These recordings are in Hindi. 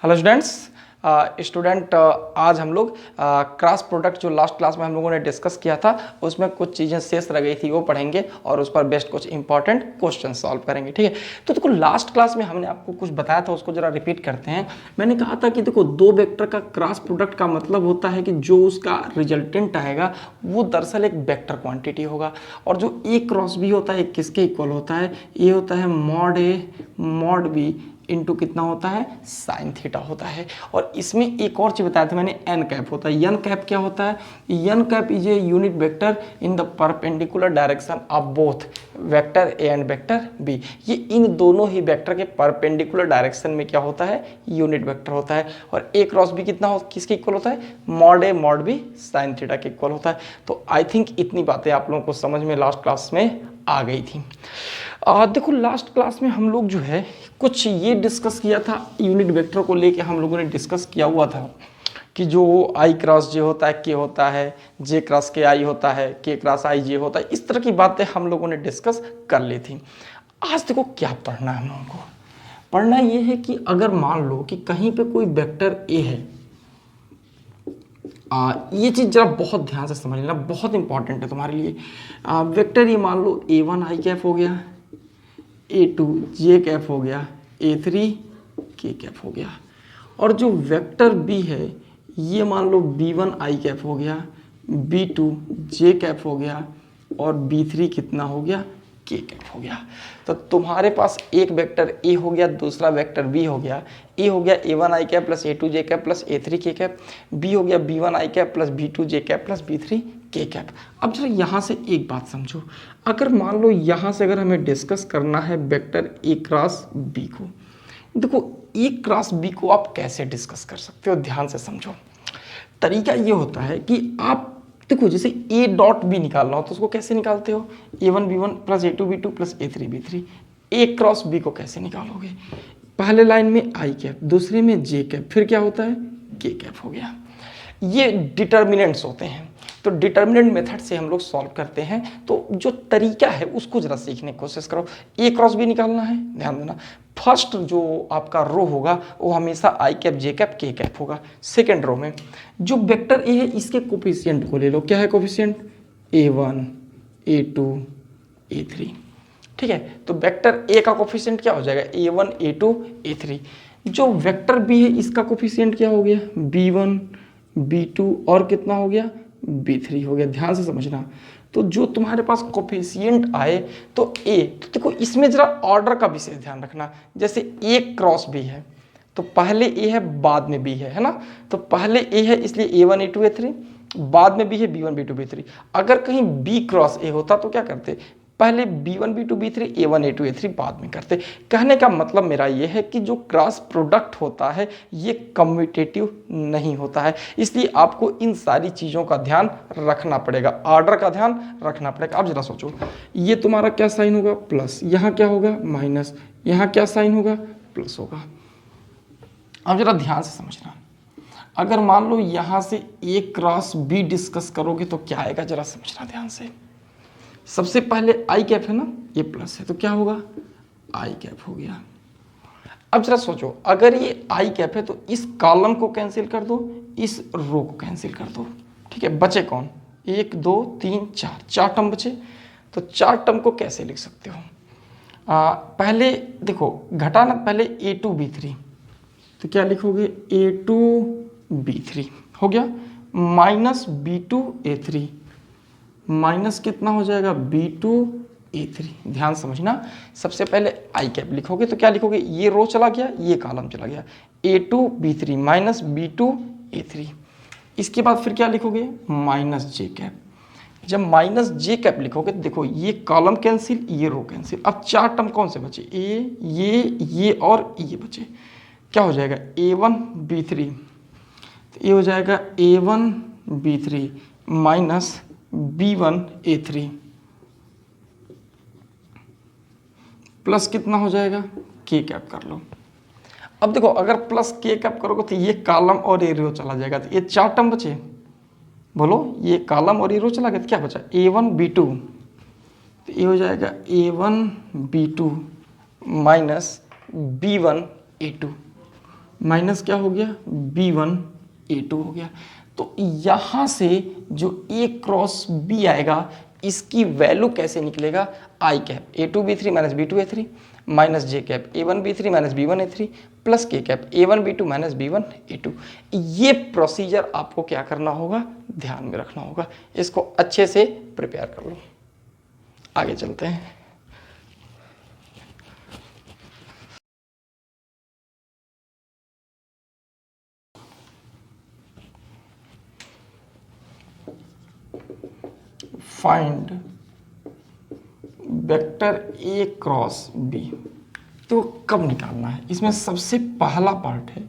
हेलो स्टूडेंट, आज हम लोग क्रॉस प्रोडक्ट जो लास्ट क्लास में हम लोगों ने डिस्कस किया था उसमें कुछ चीज़ें शेष रह गई थी वो पढ़ेंगे और उस पर बेस्ट कुछ इंपॉर्टेंट क्वेश्चन सॉल्व करेंगे। ठीक है, तो देखो लास्ट क्लास में हमने आपको कुछ बताया था, उसको जरा रिपीट करते हैं। मैंने कहा था कि देखो दो वेक्टर का क्रॉस प्रोडक्ट का मतलब होता है कि जो उसका रिजल्टेंट आएगा वो दरअसल एक वेक्टर क्वांटिटी होगा, और जो ए क्रॉस बी होता है किसके इक्वल होता है, ये होता है mod A mod B into कितना होता है, साइन थीटा होता है। और इसमें एक और चीज बताया था मैंने, एन कैप होता है। एन कैप क्या होता है, n cap is a unit vector in the perpendicular direction of both vector A and vector B. ये इन दोनों ही वेक्टर के परपेंडिकुलर डायरेक्शन में क्या होता है, यूनिट वेक्टर होता है। और ए क्रॉस बी कितना हो, किसके इक्वल होता है, mod A mod B sine theta के इक्वल होता है। तो आई थिंक इतनी बातें आप लोगों को समझ में लास्ट क्लास में आ गई थी। देखो लास्ट क्लास में हम लोग जो है कुछ ये डिस्कस किया था, यूनिट वेक्टर को लेके हम लोगों ने डिस्कस किया हुआ था कि जो आई क्रॉस जे होता है के होता है, जे क्रॉस के आई होता है, के क्रॉस आई जे होता है। इस तरह की बातें हम लोगों ने डिस्कस कर ली थी। आज देखो क्या पढ़ना है हम लोगों को, पढ़ना ये है कि अगर मान लो कि कहीं पे कोई वेक्टर ए है, ये चीज़ जरा बहुत ध्यान से समझ लेना, बहुत इंपॉर्टेंट है तुम्हारे लिए। वेक्टर ये मान लो A1 आई कैप हो गया, A2 जे कैप हो गया, A3 के कैप हो गया, और जो वेक्टर B है ये मान लो B1 आई कैप हो गया, B2 जे कैप हो गया, और B3 कितना हो गया, के कैप हो गया। तो तुम्हारे पास एक वेक्टर ए हो गया, दूसरा वेक्टर बी हो गया। ए हो गया A1 आई कैप प्लस A2 जे कैप प्लस A3 के कैप, बी हो गया B1 आई कैप प्लस B2 जे कैप प्लस B3 के कैप। अब जरा यहाँ से एक बात समझो, अगर मान लो यहाँ से अगर हमें डिस्कस करना है वेक्टर ए क्रॉस बी को, देखो ए क्रॉस बी को आप कैसे डिस्कस कर सकते हो, ध्यान से समझो। तरीका ये होता है कि आप देखो जैसे ए डॉट बी निकालना हो तो उसको कैसे निकालते हो, A1 B1 plus A2 B2 plus A3 B3। ए क्रॉस बी को कैसे निकालोगे, पहले लाइन में आई कैप, दूसरे में जे कैप, फिर क्या होता है, के कैप हो गया। ये डिटर्मिनेंट्स होते हैं, तो डिटर्मिनेंट मेथड से हम लोग सॉल्व करते हैं। तो जो तरीका है उसको जरा सीखने की कोशिश करो। ए क्रॉस बी निकालना है, ध्यान देना, फर्स्ट जो आपका रो होगा वो हमेशा आई कैप जे कैप के कैप होगा। सेकेंड रो में जो वेक्टर ए है इसके कोफिशिएंट को ले लो, क्या है कोफिशिएंट, A1 A2 A3। ठीक है, तो वेक्टर ए का कोफिशिएंट क्या हो जाएगा, A1 A2 A3। जो वेक्टर बी है इसका कोफिशिएंट क्या हो गया, B1 B2 और कितना हो गया, B3 हो गया। ध्यान से समझना, तो जो तुम्हारे पास कोफिशिएंट आए तो ए, तो देखो इसमें जरा ऑर्डर का विशेष ध्यान रखना। जैसे ए क्रॉस बी है तो पहले ए है बाद में बी है ना, तो पहले ए है इसलिए A1 A2 A3, बाद में बी है B1 B2 B3। अगर कहीं बी क्रॉस ए होता तो क्या करते, पहले B1 B2 B3 A1 A2 A3 बाद में करते। कहने का मतलब मेरा ये है कि जो क्रॉस प्रोडक्ट होता है ये कम्यूटेटिव नहीं होता है, इसलिए आपको इन सारी चीज़ों का ध्यान रखना पड़ेगा, ऑर्डर का ध्यान रखना पड़ेगा। अब जरा सोचो, ये तुम्हारा क्या साइन होगा, प्लस, यहाँ क्या होगा माइनस, यहाँ क्या साइन होगा, प्लस होगा। अब जरा ध्यान से समझना, अगर मान लो यहाँ से ए क्रॉस बी डिस्कस करोगे तो क्या आएगा, जरा समझना ध्यान से। सबसे पहले आई कैप है ना, ये प्लस है तो क्या होगा, आई कैप हो गया। अब जरा सोचो, अगर ये आई कैप है तो इस कॉलम को कैंसिल कर दो, इस रो को कैंसिल कर दो। ठीक है, बचे कौन, 1 2 3 4, 4 टर्म बचे। तो 4 टर्म को कैसे लिख सकते हो, पहले देखो घटाना, पहले A2 B3, तो क्या लिखोगे, A2 B3 हो गया, माइनस B2 A3, माइनस कितना हो जाएगा, B2 A3। ध्यान समझना, सबसे पहले आई कैप लिखोगे तो क्या लिखोगे, ये रो चला गया ये कॉलम चला गया, A2 B3 minus B2 A3। इसके बाद फिर क्या लिखोगे, माइनस जे कैप। जब माइनस जे कैप लिखोगे तो देखो ये कॉलम कैंसिल ये रो कैंसिल। अब 4 टर्म कौन से बचे, ये और ये बचे, क्या हो जाएगा, A1 B3, तो ये हो जाएगा A1 B3 minus B1 A3 plus कितना हो जाएगा, के कैप कर लो। अब देखो अगर प्लस के कैप करोगे तो ये कॉलम और ये रो चला जाएगा, तो ये 4 टर्म बचे, बोलो ये कॉलम और ये रो चला गया तो क्या बचा, A1 B2, तो ये हो जाएगा A1 B2 minus B1 A2 minus क्या हो गया, B1 A2 हो गया। तो यहाँ से जो A क्रॉस B आएगा इसकी वैल्यू कैसे निकलेगा, I cap A2B3 minus B2A3 minus J cap A1B3 minus B1A3 plus K cap A1B2 minus B1A2। ये प्रोसीजर आपको क्या करना होगा, ध्यान में रखना होगा। इसको अच्छे से प्रिपेयर कर लो। आगे चलते हैं। Find vector A cross B। तो कब निकालना है, इसमें सबसे पहला पार्ट है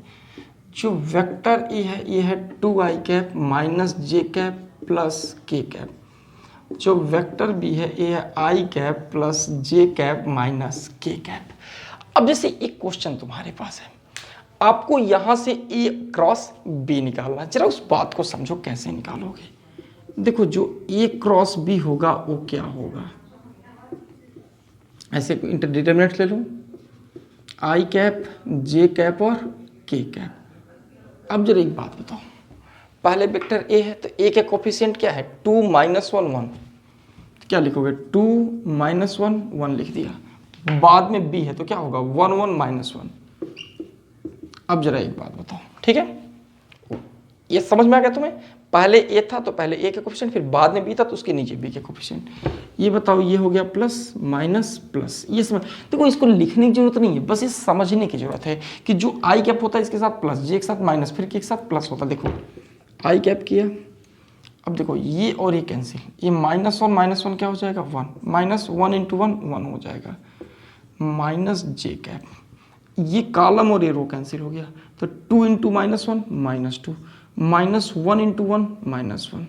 जो वेक्टर ए है, ये है 2i cap minus J cap plus K cap. जो वेक्टर बी है ये है I cap plus J cap minus K cap. अब जैसे एक क्वेश्चन तुम्हारे पास है, आपको यहां से ए क्रॉस बी निकालना है। जरा उस बात को समझो कैसे निकालोगे। देखो जो ए क्रॉस बी होगा वो क्या होगा, ऐसे इंटरडिटरमिनेट ले लो, आई कैप जे कैप और के कैप। अब जरा एक बात बताओ, पहले वेक्टर ए है तो ए के कोफिशिएंट क्या है, 2 माइनस 1 1, क्या लिखोगे 2 माइनस 1 1 लिख दिया। बाद में बी है तो क्या होगा 1 1 माइनस 1। अब जरा एक बात बताओ, ठीक है, ये समझ में आ गया तुम्हें। पहले ए था तो पहले ए के कोफिशिएंट, फिर बाद में बी था तो उसके नीचे बी के कोफिशिएंट। ये बताओ ये हो गया प्लस माइनस प्लस, ये समझ। देखो इसको लिखने की जरूरत नहीं है, बस ये समझने की जरूरत है कि जो आई कैप होता है इसके साथ प्लस, जे के साथ माइनस, फिर के साथ प्लस होता है। देखो आई कैप किया, अब देखो ये और ये कैंसिल, ये माइनस वन क्या हो जाएगा 1, माइनस 1 इंटू 1 1 हो जाएगा, माइनस जे कैप, ये कॉलम और ये रो कैंसिल हो गया, तो 2 into minus 1 minus 2, minus 1 into 1 minus 1,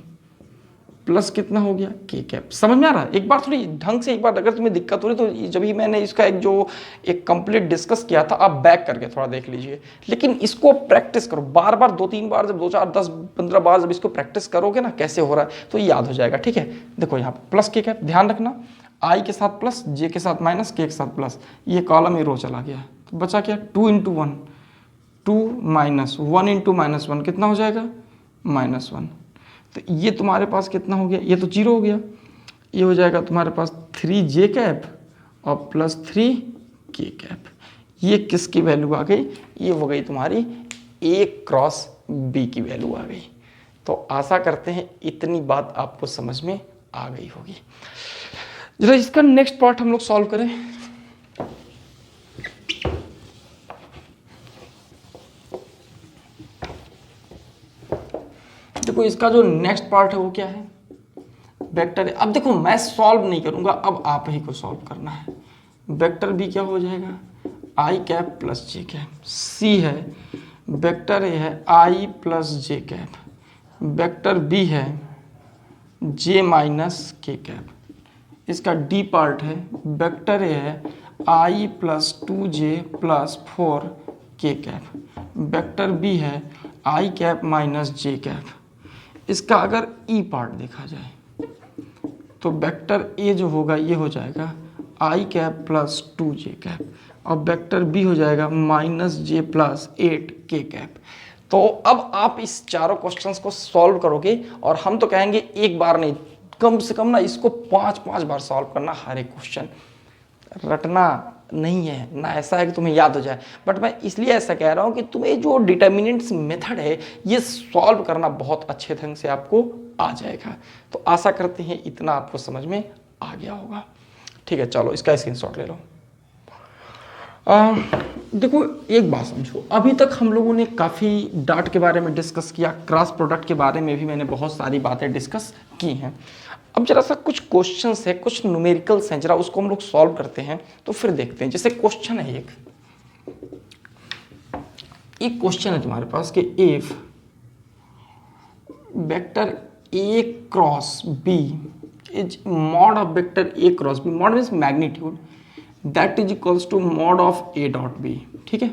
plus कितना हो गया के कैप। समझ में आ रहा है। एक बार थोड़ी ढंग से, एक बार अगर तुम्हें दिक्कत हो रही तो जब ही मैंने इसका एक कंप्लीट डिस्कस किया था, आप बैक करके थोड़ा देख लीजिए। लेकिन इसको प्रैक्टिस करो बार बार, 2-3 बार, जब 2 4 10 15 बार जब इसको प्रैक्टिस करोगे ना कैसे हो रहा है तो याद हो जाएगा। ठीक है, देखो यहाँ प्लस के कैप, ध्यान रखना आई के साथ प्लस, जे के साथ माइनस, के साथ प्लस, ये कॉलम ये रो चला गया, तो बचा क्या 2 इंटू 1 2 माइनस 1 इंटू माइनस 1 कितना हो जाएगा माइनस 1। तो ये तुम्हारे पास कितना हो गया, ये तो 0 हो गया, ये हो जाएगा तुम्हारे पास 3j कैप और प्लस 3k कैप। ये किसकी वैल्यू आ गई, ये हो गई तुम्हारी a क्रॉस b की वैल्यू आ गई। तो आशा करते हैं इतनी बात आपको समझ में आ गई होगी। जरा इसका नेक्स्ट पार्ट हम लोग सॉल्व करें। देखो इसका जो नेक्स्ट पार्ट है वो क्या है, वेक्टर है। अब देखो मैं सॉल्व नहीं करूंगा, अब आप ही को सॉल्व करना है। वेक्टर बी क्या हो जाएगा I cap plus J cap, C है वेक्टर ए है I plus J cap, vector B है जे माइनस के कैप, इसका डी पार्ट है वेक्टर ए है I plus 2j plus 4k cap, vector B है I cap minus J cap. इसका अगर ई पार्ट देखा जाए तो वेक्टर ए जो होगा ये हो जाएगा I cap plus 2j cap और वेक्टर बी हो जाएगा माइनस जे प्लस 8k कैप। तो अब आप इस चारों क्वेश्चंस को सॉल्व करोगे और हम तो कहेंगे एक बार नहीं, कम से कम ना इसको 5-5 बार सॉल्व करना हर एक क्वेश्चन। रटना नहीं है ना, ऐसा है कि तुम्हें याद हो जाए, बट मैं इसलिए ऐसा कह रहा हूं कि तुम्हें जो डिटर्मिनेंट्स मेथड है ये सॉल्व करना बहुत अच्छे ढंग से आपको आ जाएगा। तो आशा करते हैं इतना आपको समझ में आ गया होगा। ठीक है, चलो इसका स्क्रीनशॉट ले लो। देखो एक बात समझो, अभी तक हम लोगों ने काफ़ी डाट के बारे में डिस्कस किया, क्रॉस प्रोडक्ट के बारे में भी मैंने बहुत सारी बातें डिस्कस की हैं। अब जरा सा कुछ क्वेश्चंस है, कुछ न्यूमेरिकल्स हैं, जरा उसको हम लोग सॉल्व करते हैं तो फिर देखते हैं। जैसे क्वेश्चन है एक क्वेश्चन है तुम्हारे पास कि if vector A cross B is mod of vector A cross B, mod means magnitude, that is equals to mod of A dot B. ठीक है,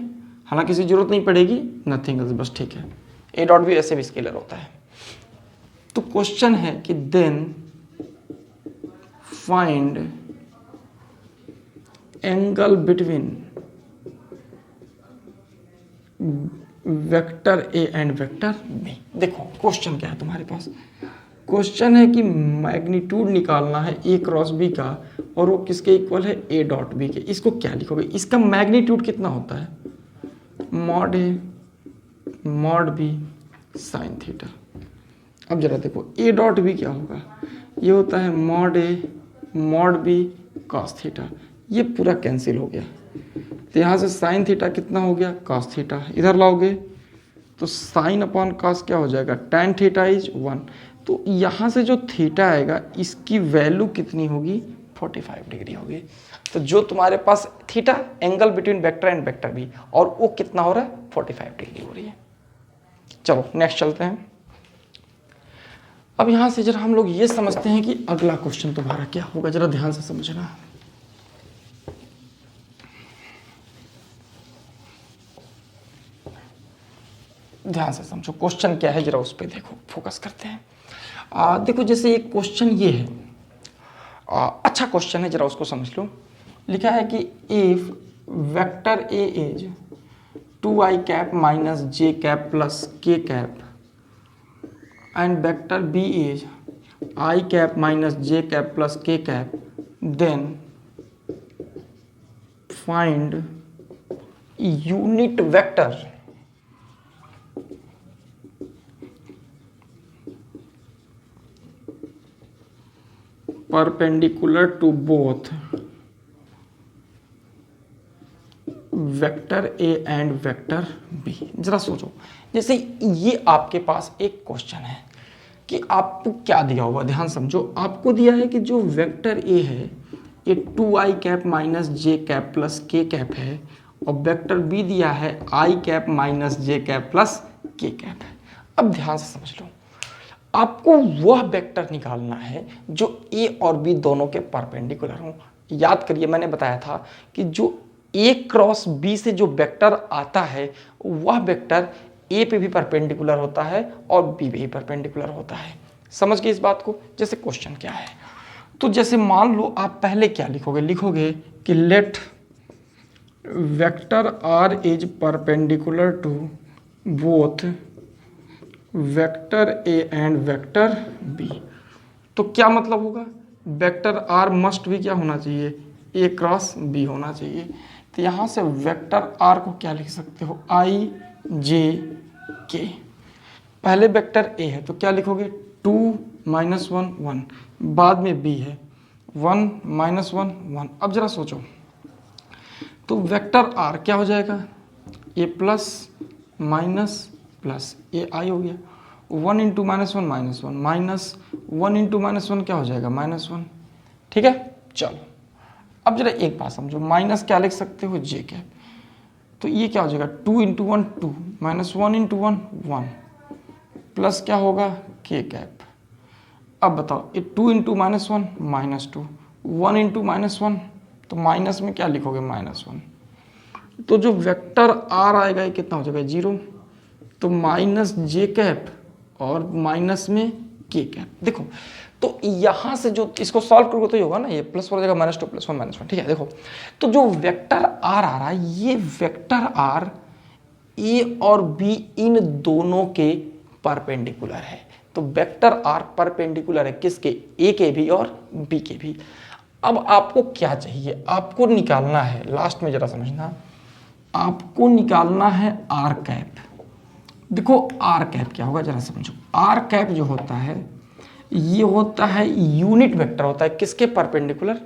हालांकि किसी जरूरत नहीं पड़ेगी, नथिंग एल्स, बस ठीक है। ए डॉट बी ऐसे भी स्केलर होता है। तो क्वेश्चन है कि then find angle between vector A and vector B. देखो क्वेश्चन क्या है तुम्हारे पास, क्वेश्चन है कि मैग्नीट्यूड निकालना है ए क्रॉस बी का और वो किसके इक्वल है, ए डॉट बी के। इसको क्या लिखोगे, इसका मैग्नीट्यूड कितना होता है, mod A mod B sine theta. अब जरा देखो ए डॉट बी क्या होगा, ये होता है mod A mod B cos theta. ये पूरा कैंसिल हो गया, तो यहाँ से साइन थीटा कितना हो गया, कॉस थीटा। इधर लाओगे तो साइन अपॉन कॉस क्या हो जाएगा, टैन थीटा इज 1। तो यहाँ से जो थीटा आएगा इसकी वैल्यू कितनी होगी, 45 डिग्री होगी। तो जो तुम्हारे पास theta angle between vector and vector B, और वो कितना हो रहा है, 45 डिग्री हो रही है। चलो नेक्स्ट चलते हैं। अब यहाँ से जरा हम लोग ये समझते हैं कि अगला क्वेश्चन तुम्हारा क्या होगा, जरा ध्यान से समझना। ध्यान से समझो क्वेश्चन क्या है, जरा उस पर देखो, फोकस करते हैं। देखो जैसे एक क्वेश्चन ये है, अच्छा क्वेश्चन है, जरा उसको समझ लो। लिखा है कि if vector A is 2i cap minus J cap plus K cap and vector B is i cap minus J cap plus K cap, then find unit vector perpendicular to both vector A and vector B. जरा सोचो, जैसे ये आपके पास एक क्वेश्चन है कि आपको क्या दिया होगा, ध्यान समझो। आपको दिया है कि जो वेक्टर ए है ये 2i cap minus J cap plus K cap है, और वेक्टर बी दिया है i cap minus J cap plus K cap है। अब ध्यान से समझ लो, आपको वह वेक्टर निकालना है जो ए और बी दोनों के परपेंडिकुलर हो। याद करिए मैंने बताया था कि जो ए क्रॉस बी से जो वेक्टर आता है वह वेक्टर ए पे भी परपेंडिकुलर होता है और बी पे भी परपेंडिकुलर होता है। समझ गए इस बात को। जैसे क्वेश्चन क्या है, तो जैसे मान लो आप पहले क्या लिखोगे, लिखोगे कि let vector R is perpendicular to both vector A and vector B. तो क्या मतलब होगा, वेक्टर आर मस्ट भी क्या होना चाहिए, ए क्रॉस बी होना चाहिए। तो यहाँ से वेक्टर आर को क्या लिख सकते हो, आई जे के। पहले वेक्टर ए है तो क्या लिखोगे, 2 माइनस 1 1, बाद में बी है 1 माइनस 1 1। अब जरा सोचो, तो वेक्टर आर क्या हो जाएगा, ए प्लस माइनस प्लस ए आई हो गया, 1 into minus 1 minus 1, minus 1 into minus 1 क्या हो जाएगा, माइनस 1। ठीक है, चलो अब जरा एक बात समझो, माइनस क्या लिख सकते हो, जे कैप। तो ये क्या हो जाएगा, 2 इंटू 1 2, माइनस 1 इंटू 1 1, प्लस क्या होगा, के कैप। अब बताओ, ये 2 into minus 1 minus 2, 1 into minus 1, तो माइनस में क्या लिखोगे, माइनस 1। तो जो वेक्टर आर आएगा ये कितना हो जाएगा, 0। तो माइनस जे कैप और माइनस में के कैप। देखो तो यहां से जो इसको सॉल्व करोगे तो ये होगा ना, ये प्लस हो जाएगा, -2 + 1 -1। ठीक है, देखो तो जो वेक्टर आर आ रहा है, ये वेक्टर आर ए और बी इन दोनों के परपेंडिकुलर है। तो वेक्टर आर परपेंडिकुलर है किसके, ए के भी और बी के भी। अब आपको क्या चाहिए, आपको निकालना है, लास्ट में जरा समझना, आपको निकालना है आर कैप। देखो आर कैप क्या होगा, जरा समझो। आर कैप जो होता है ये होता है यूनिट वेक्टर होता है किसके परपेंडिकुलर,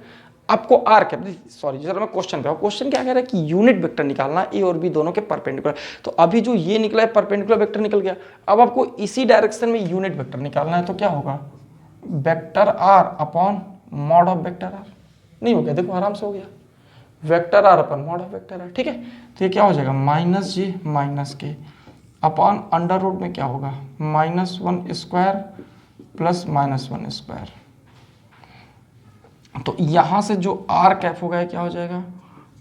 आपको आर कैप, सॉरी जरा मैं क्वेश्चन पे, क्वेश्चन क्या कह रहा है कि यूनिट वेक्टर निकालना ए और बी दोनों के परपेंडिकुलर। तो अभी जो ये निकला है परपेंडिकुलर वेक्टर निकल गया, अब आपको इसी डायरेक्शन में यूनिट वेक्टर निकालना है। तो क्या होगा, vector R upon mod of vector R. नहीं हो गया, देखो आराम से हो गया, vector R upon mod of vector R. ठीक है, तो ये क्या हो जाएगा, minus J minus K upon under root में क्या होगा, -1 स्क्वायर प्लस -1 स्क्वायर। तो यहां से जो आर कैप होगा क्या हो जाएगा,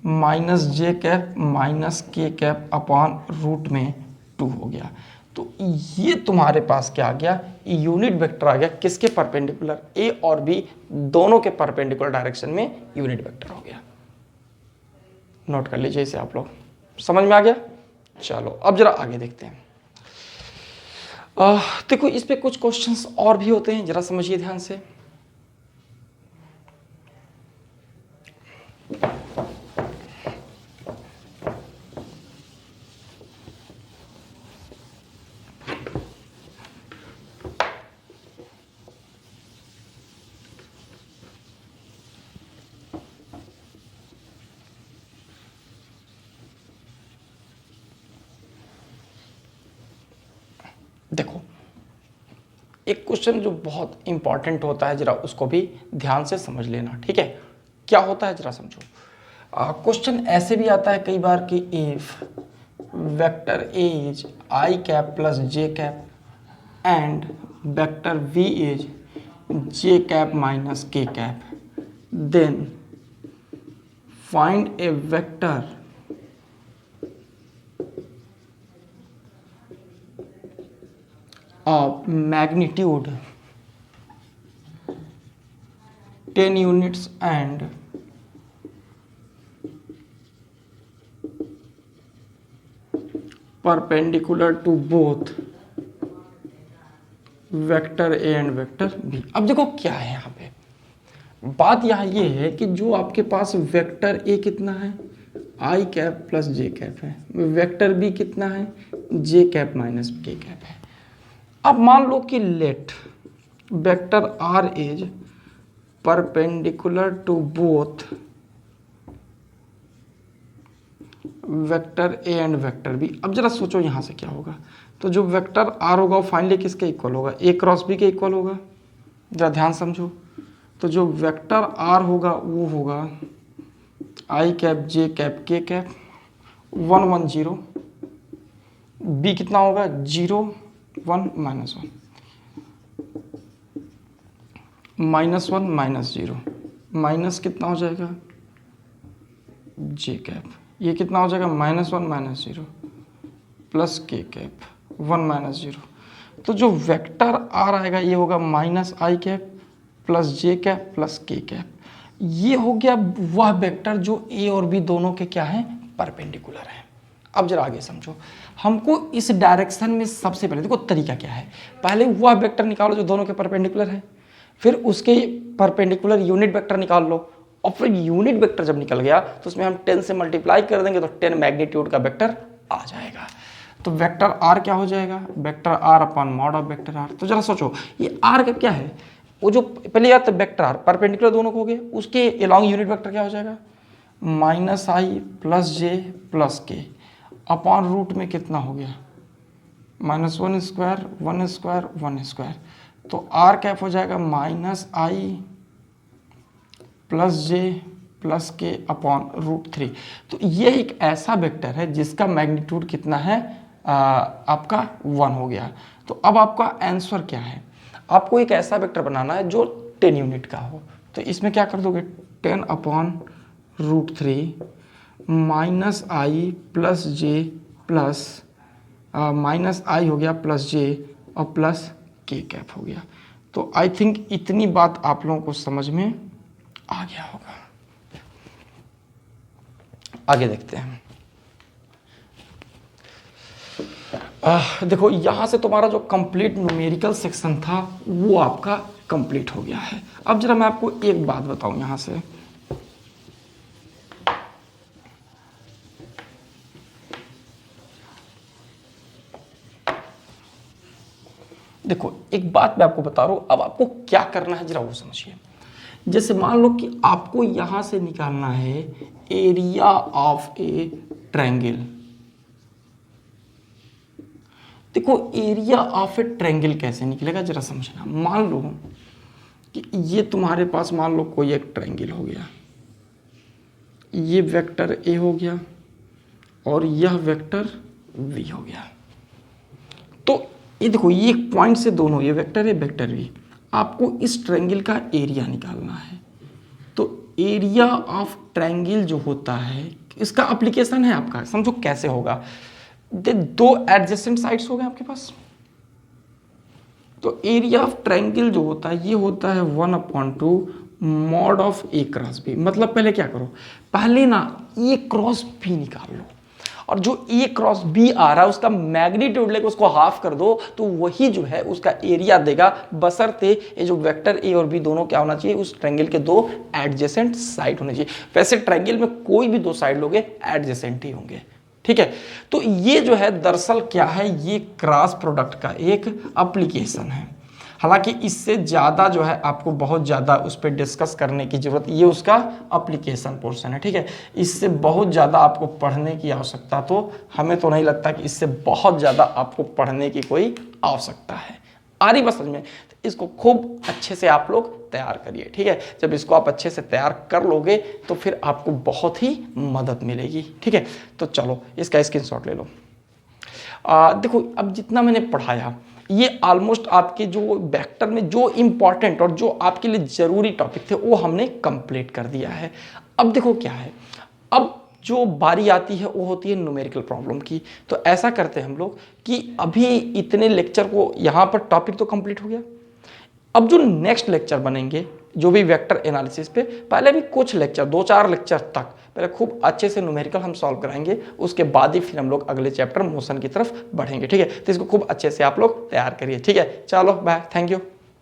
minus J cap minus K cap upon root में 2 हो गया। तो ये तुम्हारे पास क्या आ गया, यूनिट वेक्टर आ गया किसके परपेंडिकुलर, ए और बी दोनों के परपेंडिकुलर डायरेक्शन में यूनिट वेक्टर हो गया। नोट कर लीजिए इसे आप लोग, समझ में आ गया। चलो अब जरा आगे देखते हैं। देखो इस पे कुछ क्वेश्चंस और भी होते हैं, जरा समझिए ध्यान से। देखो एक क्वेश्चन जो बहुत इंपॉर्टेंट होता है, जरा उसको भी ध्यान से समझ लेना, ठीक है। क्या होता है जरा समझो। क्वेश्चन ऐसे भी आता है कई बार कि if vector A is I cap plus J cap and vector V is J cap minus K cap, then find a vector of magnitude 10 units and perpendicular to both vector A and vector B. अब देखो क्या है यहाँ पे बात, यहाँ ये है कि जो आपके पास वेक्टर ए कितना है, I cap plus J cap है, वेक्टर बी कितना है, J cap minus K cap है। अब मान लो कि let vector R is perpendicular to both vector A and vector B. अब जरा सोचो यहां से क्या होगा, तो जो वेक्टर आर होगा वो फाइनली किसके इक्वल होगा, ए क्रॉस बी के इक्वल होगा। जरा ध्यान समझो, तो जो वेक्टर आर होगा वो होगा आई कैप जे कैप के कैप 1 1 0, बी कितना होगा 0 1 -1 -1 -0, माइनस कितना हो जाएगा जे कैप, ये कितना हो जाएगा -1 -0 प्लस के कैप 1 -0। तो जो वेक्टर आर आएगा ये होगा माइनस आई cap plus J cap plus K cap. ये हो गया वह वेक्टर जो ए और बी दोनों के क्या है, परपेंडिकुलर है। अब जरा आगे समझो, हमको इस डायरेक्शन में सबसे पहले देखो तरीका क्या है, पहले वह वेक्टर निकालो जो दोनों के परपेंडिकुलर है, फिर उसके परपेंडिकुलर यूनिट वेक्टर निकाल लो, और फिर यूनिट वेक्टर जब निकल गया तो उसमें हम 10 से मल्टीप्लाई कर देंगे तो 10 मैग्नीट्यूड का वेक्टर आ जाएगा। तो वेक्टर आर क्या हो जाएगा, vector R upon mod of vector R. तो जरा सोचो ये आर का क्या है, वो जो पहले यार तो वेक्टर आर परपेंडिकुलर दोनों को हो गए, उसके अलॉन्ग यूनिट वेक्टर क्या हो जाएगा माइनस आई प्लस जे प्लस के अपॉन रूट में कितना हो गया -1 स्क्वायर 1 स्क्वायर 1 स्क्वायर। तो आर कैप हो जाएगा माइनस आई प्लस जे प्लस के अपॉन √3। तो ये एक ऐसा वेक्टर है जिसका मैग्नीट्यूड कितना है आपका 1 हो गया। तो अब आपका आंसर क्या है, आपको एक ऐसा वेक्टर बनाना है जो 10 यूनिट का हो। तो इसमें क्या कर दोगे 10 अपॉन √3 माइनस आई प्लस जे प्लस माइनस आई हो गया प्लस जे और प्लस के कैप हो गया। तो आई थिंक इतनी बात आप लोगों को समझ में आ गया होगा। आगे देखते हैं। देखो यहां से तुम्हारा जो कंप्लीट न्यूमेरिकल सेक्शन था वो आपका कंप्लीट हो गया है। अब जरा मैं आपको एक बात बताऊं यहां से, देखो एक बात मैं आपको बता रहा हूं, अब आपको क्या करना है जरा वो समझिए। जैसे मान लो कि आपको यहां से निकालना है एरिया ऑफ ए ट्रायंगल। देखो एरिया ऑफ ए ट्रायंगल कैसे निकलेगा जरा समझना। मान लो कि ये तुम्हारे पास मान लो कोई एक ट्रायंगल हो गया, ये वेक्टर ए हो गया और यह वेक्टर वी हो गया। तो ये देखो ये एक पॉइंट से दोनों, ये वेक्टर है वेक्टर वी, आपको इस ट्रायंगल का एरिया निकालना है। तो एरिया ऑफ ट्रायंगल जो होता है इसका एप्लीकेशन है आपका, समझो कैसे होगा। दो एडजेसेंट साइड्स हो गए आपके पास, तो एरिया ऑफ ट्रायंगल जो होता है ये होता है 1/2 mod of A cross B. मतलब पहले क्या करो, पहले ना ए क्रॉस बी निकाल लो और जो ए क्रॉस बी आ रहा है उसका मैग्नीट्यूड लेके उसको हाफ कर दो तो वही जो है उसका एरिया देगा, बशर्ते ये जो वेक्टर ए और बी दोनों क्या होना चाहिए, उस ट्रायंगल के दो एडजेसेंट साइड होने चाहिए। वैसे ट्रायंगल में कोई भी दो साइड लोगे एडजेसेंट ही होंगे, ठीक है। तो ये जो है दरअसल क्या है, ये क्रॉस प्रोडक्ट का एक एप्लीकेशन है। हालांकि इससे ज़्यादा जो है आपको बहुत ज़्यादा उस पर डिस्कस करने की ज़रूरत, ये उसका एप्लीकेशन पोर्शन है, ठीक है। इससे बहुत ज़्यादा आपको पढ़ने की आवश्यकता तो हमें तो नहीं लगता कि इससे बहुत ज़्यादा आपको पढ़ने की कोई आवश्यकता है। आ रही बस समझ में, तो इसको खूब अच्छे से आप लोग तैयार करिए, ठीक है। जब इसको आप अच्छे से तैयार कर लोगे तो फिर आपको बहुत ही मदद मिलेगी, ठीक है। तो चलो इसका स्क्रीनशॉट ले लो। देखो अब जितना मैंने पढ़ाया ये ऑलमोस्ट आपके जो वेक्टर में जो इम्पॉर्टेंट और जो आपके लिए ज़रूरी टॉपिक थे वो हमने कंप्लीट कर दिया है। अब देखो क्या है, अब जो बारी आती है वो होती है न्यूमेरिकल प्रॉब्लम की। तो ऐसा करते हैं हम लोग कि अभी इतने लेक्चर को यहाँ पर टॉपिक तो कंप्लीट हो गया, अब जो नेक्स्ट लेक्चर बनेंगे जो भी वेक्टर एनालिसिस पे, पहले भी कुछ लेक्चर 2-4 लेक्चर तक पहले खूब अच्छे से न्यूमेरिकल हम सॉल्व कराएंगे, उसके बाद ही फिर हम लोग अगले चैप्टर मोशन की तरफ बढ़ेंगे, ठीक है। तो इसको खूब अच्छे से आप लोग तैयार करिए, ठीक है। चलो बाय, थैंक यू।